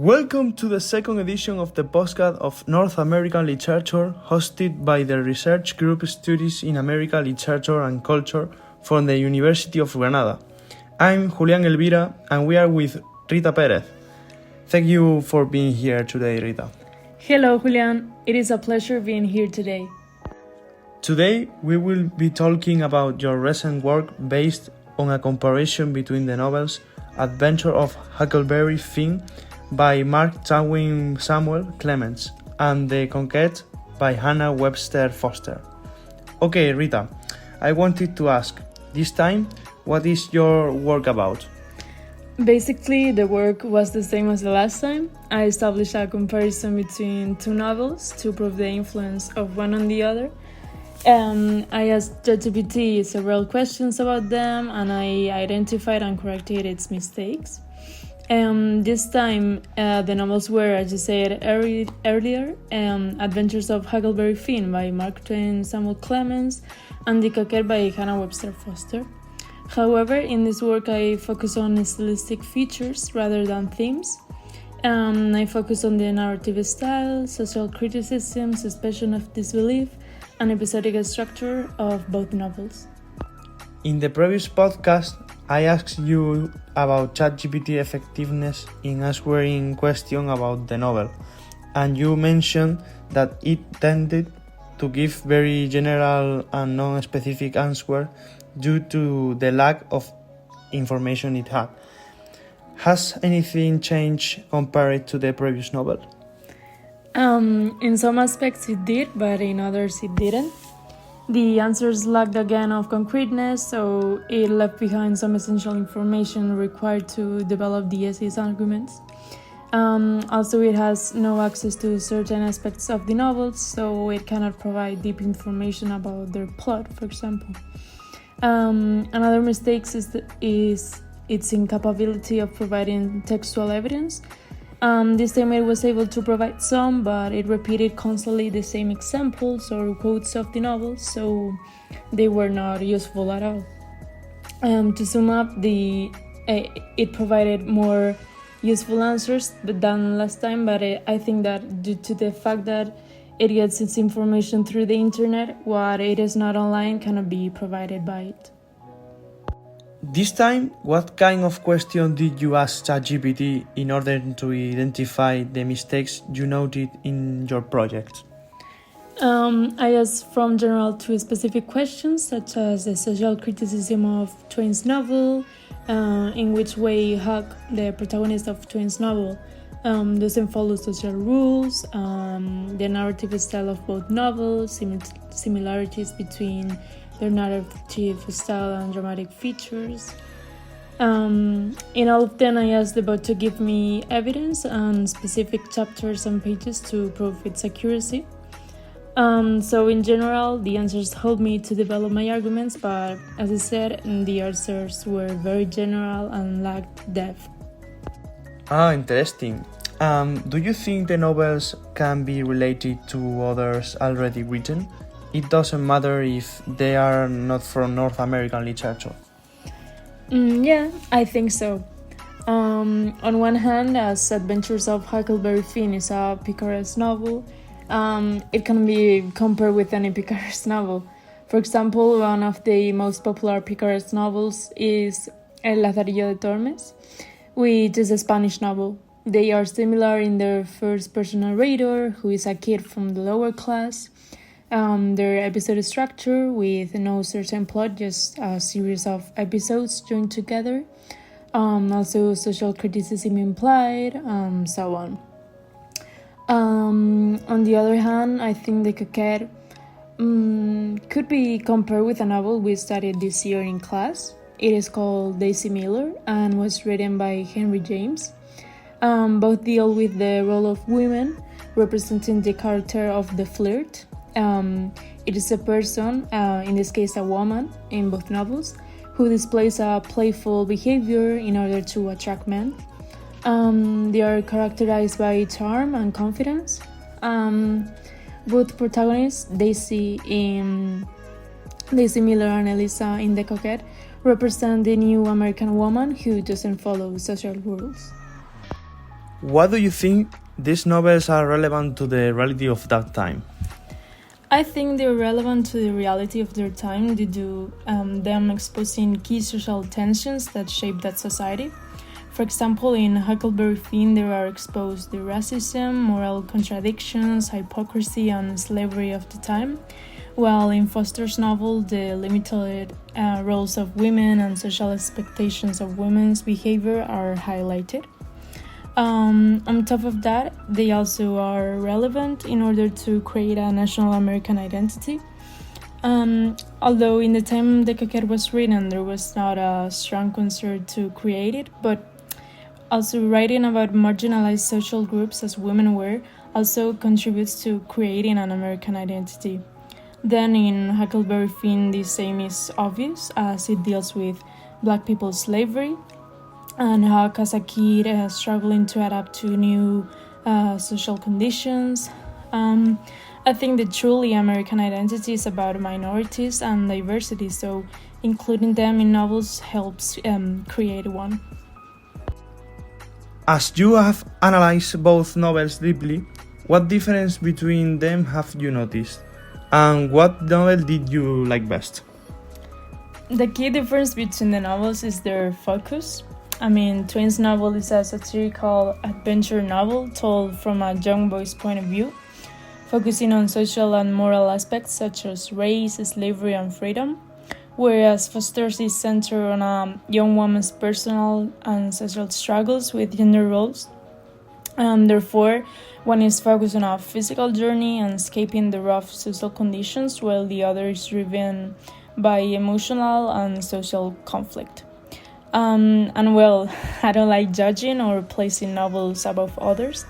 Welcome to the second edition of the podcast of North American Literature, hosted by the Research Group Studies in American Literature and Culture from the University of Granada. I'm Julián Elvira, and we are with Rita Pérez. Thank you for being here today, Rita. Hello, Julián. It is a pleasure being here today. Today, we will be talking about your recent work based on a comparison between the novels Adventure of Huckleberry Finn by Mark Twain Samuel Clemens and The Coquette by Hannah Webster Foster. Okay, Rita, I wanted to ask, this time, what is your work about? Basically, the work was the same as the last time. I established a comparison between two novels to prove the influence of one on the other. I asked ChatGPT several questions about them, and I identified and corrected its mistakes. This time, the novels were, as you said earlier, Adventures of Huckleberry Finn by Mark Twain Samuel Clemens and The Coquette by Hannah Webster Foster. However, in this work, I focus on stylistic features rather than themes. I focus on the narrative style, social criticism, suspension of disbelief, and episodic structure of both novels. In the previous podcast, I asked you about ChatGPT effectiveness in answering questions about the novel, and you mentioned that it tended to give very general and non-specific answers due to the lack of information it had. Has anything changed compared to the previous novel? In some aspects it did, but in others it didn't. The answers lacked again of concreteness, so it left behind some essential information required to develop the essay's arguments. Also, it has no access to certain aspects of the novels, so it cannot provide deep information about their plot, for example. Another mistake is its incapability of providing textual evidence. This time it was able to provide some, but it repeated constantly the same examples or quotes of the novels, so they were not useful at all. To sum up, it provided more useful answers than last time, but I think that due to the fact that it gets its information through the internet, what it is not online cannot be provided by it. This time, what kind of question did you ask ChatGPT in order to identify the mistakes you noted in your project? I asked from general to specific questions, such as the social criticism of Twain's novel, in which way Huck, the protagonist of Twain's novel, doesn't follow social rules, the narrative style of both novels, similarities between their narrative style and dramatic features. In all of them, I asked the bot to give me evidence and specific chapters and pages to prove its accuracy. So in general, the answers helped me to develop my arguments, but as I said, the answers were very general and lacked depth. Interesting. Do you think the novels can be related to others already written? It doesn't matter if they are not from North American literature. Yeah, I think so. On one hand, as Adventures of Huckleberry Finn is a picaresque novel, it can be compared with any picaresque novel. For example, one of the most popular picaresque novels is El Lazarillo de Tormes, which is a Spanish novel. They are similar in their first-person narrator, who is a kid from the lower class. Their episode structure with no certain plot, just a series of episodes joined together. Also social criticism implied, so on. On the other hand, I think The Coquette could be compared with a novel we studied this year in class. It is called Daisy Miller and was written by Henry James. Both deal with the role of women, representing the character of the flirt. It is a person, in this case a woman, in both novels, who displays a playful behavior in order to attract men. They are characterized by charm and confidence. Both protagonists, Daisy Miller and Elisa in The Coquette, represent the new American woman who doesn't follow social rules. What do you think these novels are relevant to the reality of that time? I think they're relevant to the reality of their time due to them exposing key social tensions that shape that society. For example, in Huckleberry Finn, there are exposed the racism, moral contradictions, hypocrisy, and slavery of the time, while in Foster's novel, the limited roles of women and social expectations of women's behavior are highlighted. On top of that, they also are relevant in order to create a national American identity. Although in the time the Coquette was written, there was not a strong concern to create it, but also writing about marginalized social groups as women were also contributes to creating an American identity. Then in Huckleberry Finn, the same is obvious as it deals with black people's slavery and Huck as a kid struggling to adapt to new social conditions. I think the truly American identity is about minorities and diversity, so including them in novels helps create one. As you have analyzed both novels deeply, what difference between them have you noticed? And what novel did you like best? The key difference between the novels is their focus. Twins' novel is a satirical adventure novel told from a young boy's point of view, focusing on social and moral aspects such as race, slavery, and freedom, whereas Foster's is centered on a young woman's personal and social struggles with gender roles. Therefore, one is focused on a physical journey and escaping the rough social conditions, while the other is driven by emotional and social conflict. I don't like judging or placing novels above others.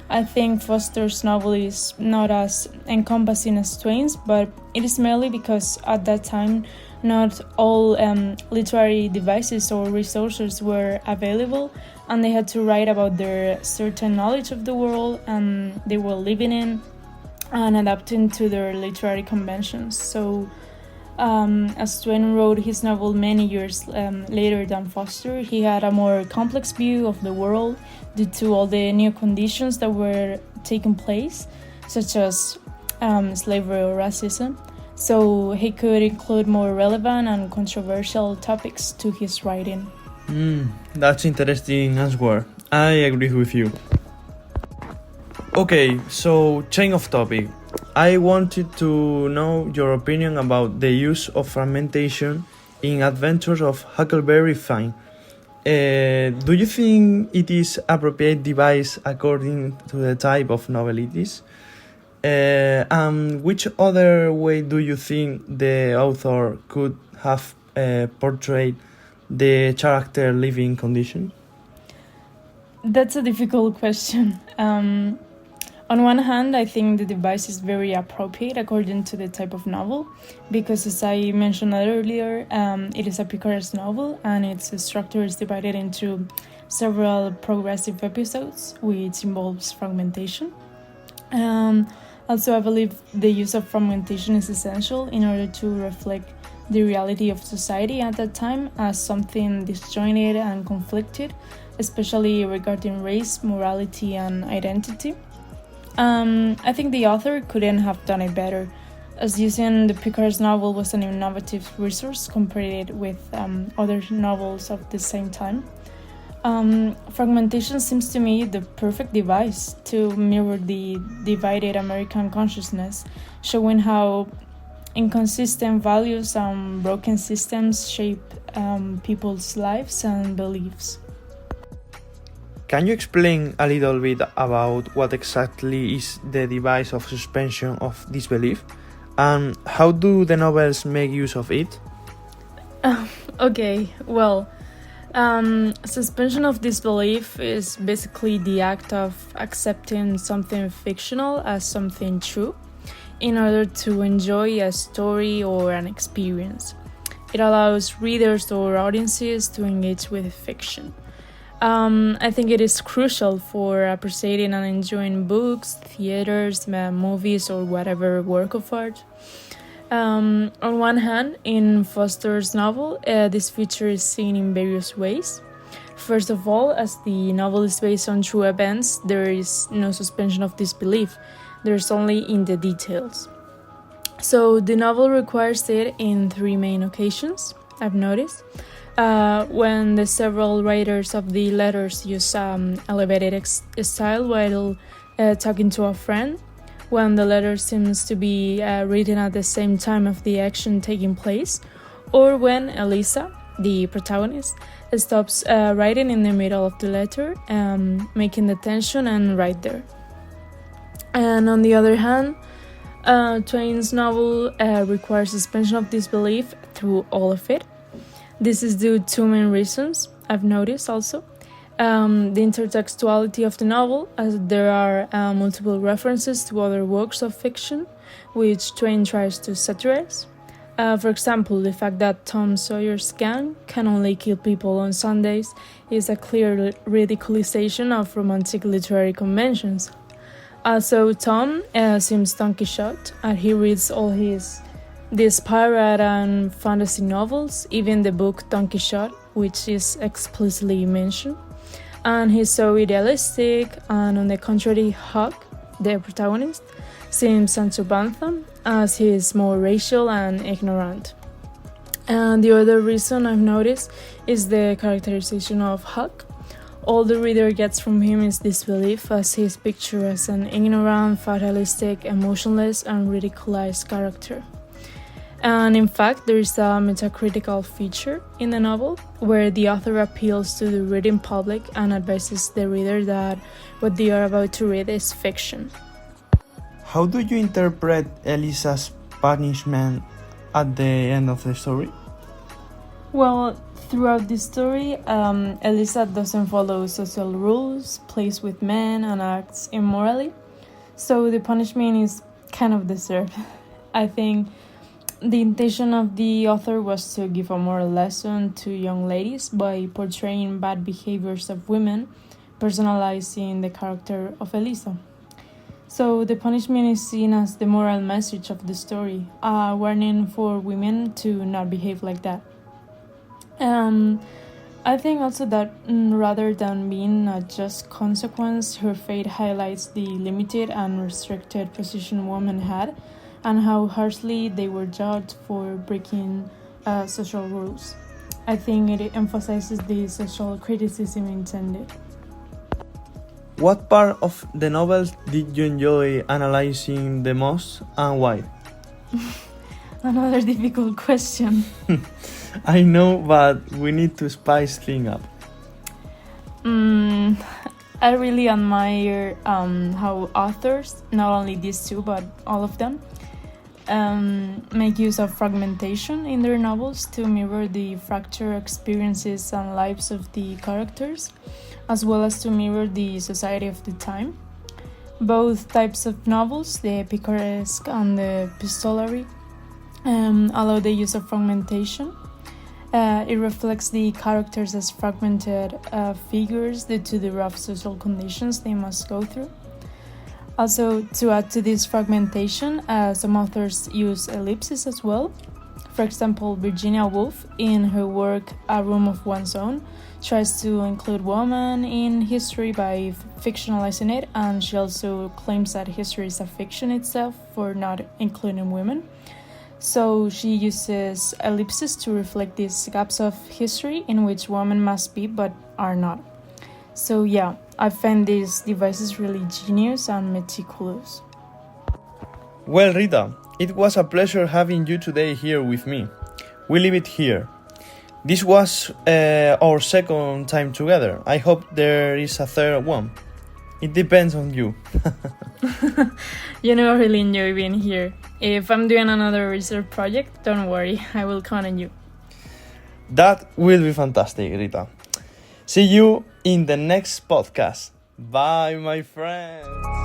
I think Foster's novel is not as encompassing as Twain's, but it is merely because at that time not all literary devices or resources were available, and they had to write about their certain knowledge of the world and they were living in and adapting to their literary conventions. So as Twain wrote his novel many years later than Foster, he had a more complex view of the world due to all the new conditions that were taking place, such as slavery or racism. So he could include more relevant and controversial topics to his writing. That's interesting answer. I agree with you. Okay, so change of topic. I wanted to know your opinion about the use of fragmentation in Adventures of Huckleberry Finn. Do you think it is appropriate device according to the type of novel it is? And which other way do you think the author could have portrayed the character living condition? That's a difficult question. On one hand, I think the device is very appropriate according to the type of novel, because as I mentioned earlier, it is a Picard's novel and its structure is divided into several progressive episodes, which involves fragmentation. Also, I believe the use of fragmentation is essential in order to reflect the reality of society at that time as something disjointed and conflicted, especially regarding race, morality, and identity. I think the author couldn't have done it better, as using the Picard's novel was an innovative resource compared with other novels of the same time. Fragmentation seems to me the perfect device to mirror the divided American consciousness, showing how inconsistent values and broken systems shape people's lives and beliefs. Can you explain a little bit about what exactly is the device of suspension of disbelief, and how do the novels make use of it? Suspension of disbelief is basically the act of accepting something fictional as something true in order to enjoy a story or an experience. It allows readers or audiences to engage with fiction. I think it is crucial for appreciating and enjoying books, theaters, movies, or whatever work of art. On one hand, in Foster's novel, this feature is seen in various ways. First of all, as the novel is based on true events, there is no suspension of disbelief. There's only in the details. So the novel requires it in 3 main occasions, I've noticed. When the several writers of the letters use elevated style while talking to a friend, when the letter seems to be written at the same time of the action taking place, or when Elisa, the protagonist, stops writing in the middle of the letter, making the tension and right there. And on the other hand, Twain's novel requires suspension of disbelief through all of it. This is due to 2 main reasons, I've noticed also. The intertextuality of the novel, as there are multiple references to other works of fiction, which Twain tries to satirize. For example, the fact that Tom Sawyer's gang can only kill people on Sundays is a clear ridiculization of romantic literary conventions. Also, Tom seems Don Quixote, and he reads all these pirate and fantasy novels, even the book Don Quixote, which is explicitly mentioned. And he's so idealistic, and on the contrary, Huck, the protagonist, seems Sancho Panza, as he is more racial and ignorant. And the other reason I've noticed is the characterization of Huck. All the reader gets from him is disbelief, as he is pictured as an ignorant, fatalistic, emotionless, and ridiculized character. And in fact, there is a metacritical feature in the novel where the author appeals to the reading public and advises the reader that what they are about to read is fiction. How do you interpret Elisa's punishment at the end of the story? Well, throughout the story, Elisa doesn't follow social rules, plays with men, and acts immorally. So the punishment is kind of deserved. I think the intention of the author was to give a moral lesson to young ladies by portraying bad behaviors of women, personalizing the character of Elisa. So the punishment is seen as the moral message of the story, a warning for women to not behave like that. I think also that rather than being a just consequence, her fate highlights the limited and restricted position women had and how harshly they were judged for breaking social rules. I think it emphasizes the social criticism intended. What part of the novel did you enjoy analyzing the most and why? Another difficult question. I know, but we need to spice things up. I really admire how authors, not only these two, but all of them, make use of fragmentation in their novels to mirror the fractured experiences and lives of the characters, as well as to mirror the society of the time. Both types of novels, the picaresque and the epistolary, allow the use of fragmentation. It reflects the characters as fragmented figures due to the rough social conditions they must go through. Also, to add to this fragmentation, some authors use ellipses as well. For example, Virginia Woolf, in her work A Room of One's Own, tries to include women in history by fictionalizing it, and she also claims that history is a fiction itself for not including women. So she uses ellipses to reflect these gaps of history in which women must be but are not. So yeah, I find these devices really genius and meticulous. Well, Rita, it was a pleasure having you today here with me. We leave it here. This was our second time together. I hope there is a third one. It depends on you. You know, I really enjoy being here. If I'm doing another research project, don't worry, I will count on you. That will be fantastic, Rita. See you in the next podcast. Bye, my friends.